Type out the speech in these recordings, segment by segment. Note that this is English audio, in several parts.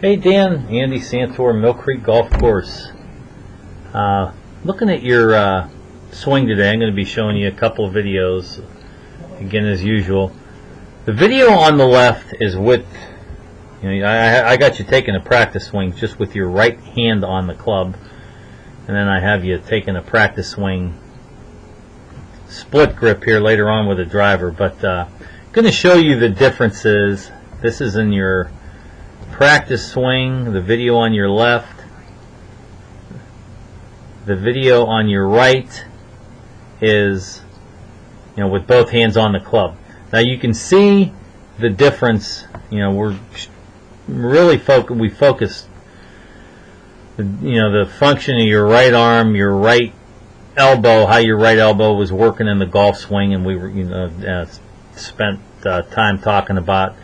Hey Dan, Andy Santor, Mill Creek Golf Course. Looking at your swing today, I'm going to be showing you a couple of videos, again as usual. The video on the left is with, I got you taking a practice swing just with your right hand on the club, and then I have you taking a practice swing split grip here later on with a driver. But I'm going to show you the differences. This is in your practice swing, the video on your left, the video on your right is with both hands on the club. Now you can see the difference. We're really focused the function of your right arm, your right elbow, how your right elbow was working in the golf swing, and we were spent time talking about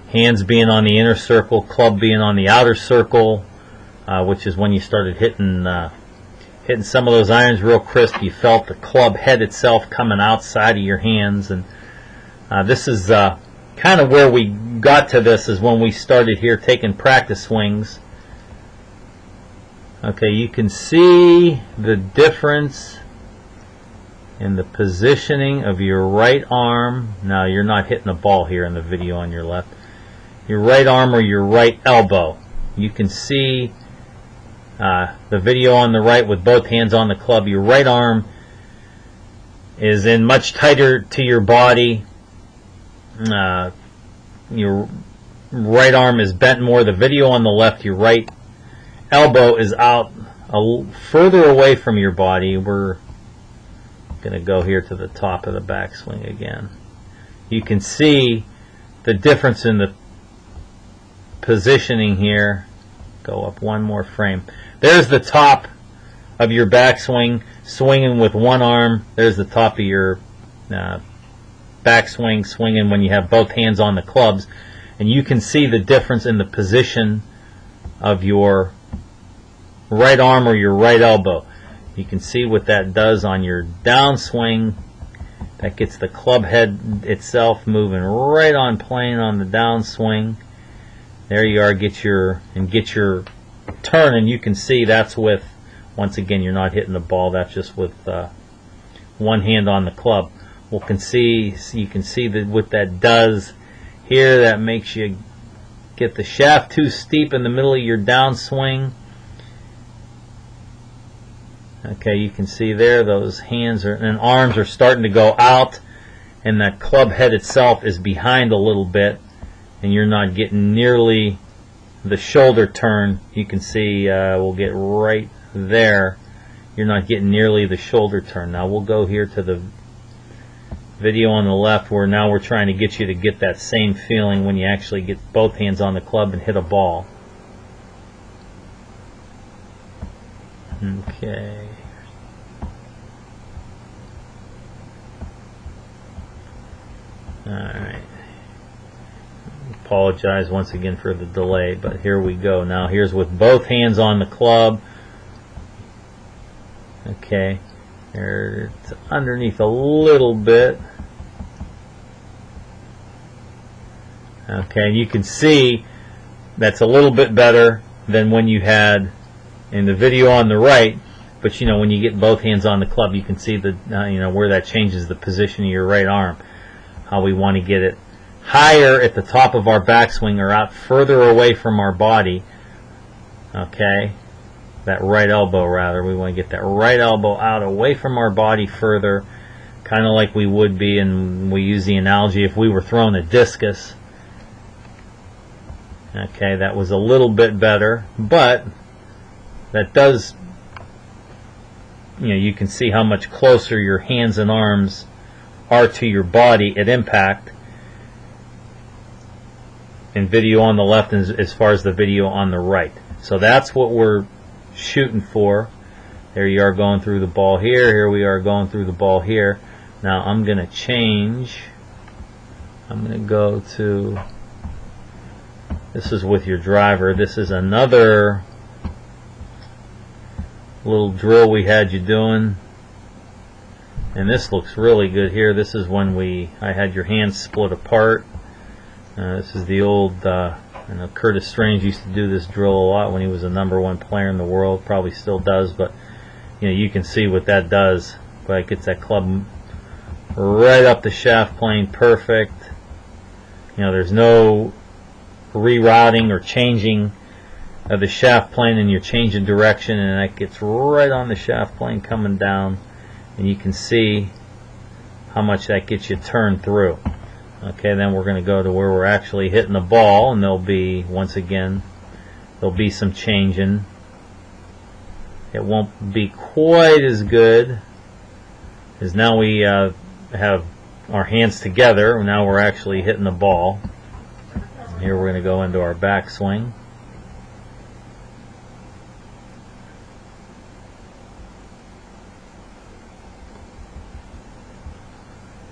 hands being on the inner circle, club being on the outer circle, which is when you started hitting some of those irons real crisp. You felt the club head itself coming outside of your hands, and this is kind of where we got to. This is when we started here taking practice swings. Okay, you can see the difference in the positioning of your right arm. Now you're not hitting the ball here in the video on your left. Your right arm or your right elbow. You can see the video on the right with both hands on the club. Your right arm is in much tighter to your body. Your right arm is bent more. The video on the left, your right elbow is out further away from your body. We're going to go here to the top of the backswing again. You can see the difference in the positioning here. Go up one more frame. There's the top of your backswing, swinging with one arm. There's the top of your backswing, swinging when you have both hands on the clubs. And you can see the difference in the position of your right arm or your right elbow. You can see what that does on your downswing. That gets the club head itself moving right on plane on the downswing. There you are, get your turn, and you can see that's with, once again, you're not hitting the ball, that's just with one hand on the club. You can see that what that does here, that makes you get the shaft too steep in the middle of your downswing. Okay, you can see there those hands and arms are starting to go out, and that club head itself is behind a little bit, and you're not getting nearly the shoulder turn. You can see we'll get right there. You're not getting nearly the shoulder turn. Now we'll go here to the video on the left, where now we're trying to get you to get that same feeling when you actually get both hands on the club and hit a ball. Okay. Alright. Apologize once again for the delay, but here we go. Now here's with both hands on the club. Okay. There, it's underneath a little bit. Okay, and you can see that's a little bit better than when you had in the video on the right. But when you get both hands on the club, you can see the where that changes the position of your right arm. How we want to get it higher at the top of our backswing, or out further away from our body. Okay, that right elbow rather. We want to get that right elbow out away from our body further, kind of like we would be, and we use the analogy if we were throwing a discus. Okay, that was a little bit better, but that does, you can see how much closer your hands and arms are to your body at impact in video on the left as far as the video on the right. So that's what we're shooting for. There you are going through the ball here. Here we are going through the ball here. Now I'm going to change. I'm going to go to, this is with your driver. This is another little drill we had you doing. And this looks really good here. This is when I had your hands split apart. This is the old I know Curtis Strange used to do this drill a lot when he was the #1 player in the world. Probably still does, but you can see what that does. But it gets that club right up the shaft plane, perfect. There's no rerouting or changing of the shaft plane, and you're changing direction, and that gets right on the shaft plane coming down, and you can see how much that gets you turned through. Okay, then we're going to go to where we're actually hitting the ball, and there'll be, once again, there'll be some changing. It won't be quite as good as now we have our hands together. Now we're actually hitting the ball. Here we're going to go into our backswing.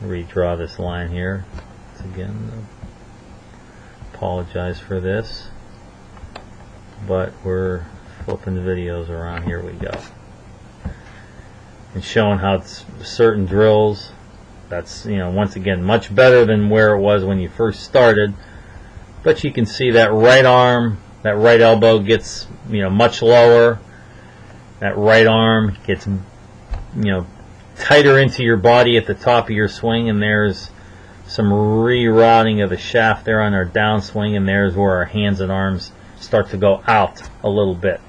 Redraw this line here. Again, apologize for this, but we're flipping the videos around. Here we go, and showing how it's certain drills. That's once again much better than where it was when you first started. But you can see that right arm, that right elbow gets much lower. That right arm gets tighter into your body at the top of your swing, and there's some rerouting of the shaft there on our downswing, and there's where our hands and arms start to go out a little bit.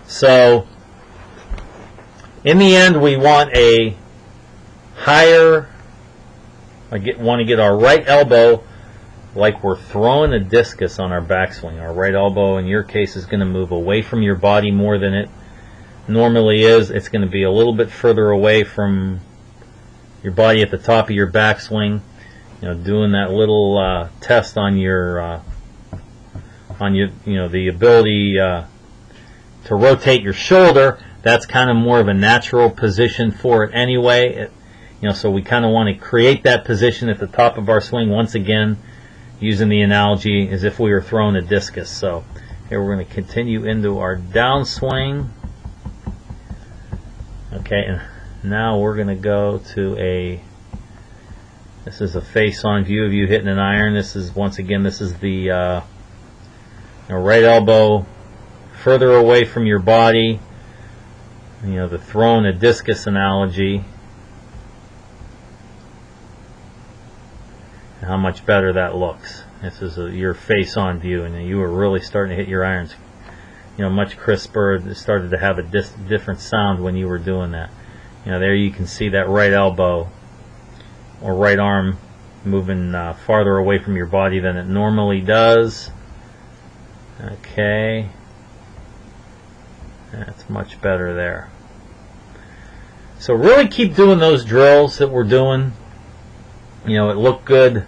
So in the end, we want a higher, want to get our right elbow like we're throwing a discus on our backswing. Our right elbow in your case is going to move away from your body more than it normally is. It's going to be a little bit further away from your body at the top of your backswing. Doing that little test on your the ability to rotate your shoulder. That's kind of more of a natural position for it anyway. So we kind of want to create that position at the top of our swing. Once again, using the analogy as if we were throwing a discus. So here we're going to continue into our downswing. Okay, and now we're going to go to this is a face-on view of you hitting an iron. This is, once again, this is the right elbow further away from your body. The throwing a discus analogy. And how much better that looks. This is your face-on view, and you were really starting to hit your irons much crisper. It started to have a different sound when you were doing that. There you can see that right elbow or right arm moving farther away from your body than it normally does. Okay, that's much better there. So really keep doing those drills that we're doing. It looked good.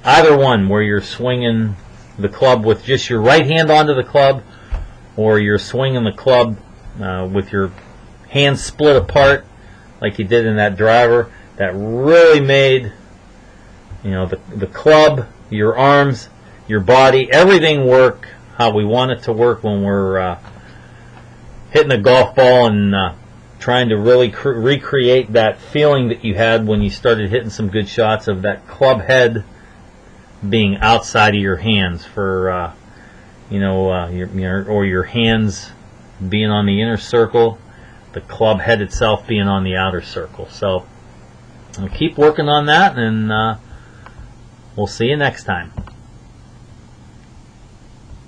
Either one, where you're swinging the club with just your right hand onto the club, or you're swinging the club with your hands split apart like you did in that driver. That really made the club, your arms, your body, everything work how we want it to work when we're hitting a golf ball and trying to really recreate that feeling that you had when you started hitting some good shots of that club head being outside of your hands for your hands being on the inner circle, the club head itself being on the outer circle. So keep working on that, and we'll see you next time.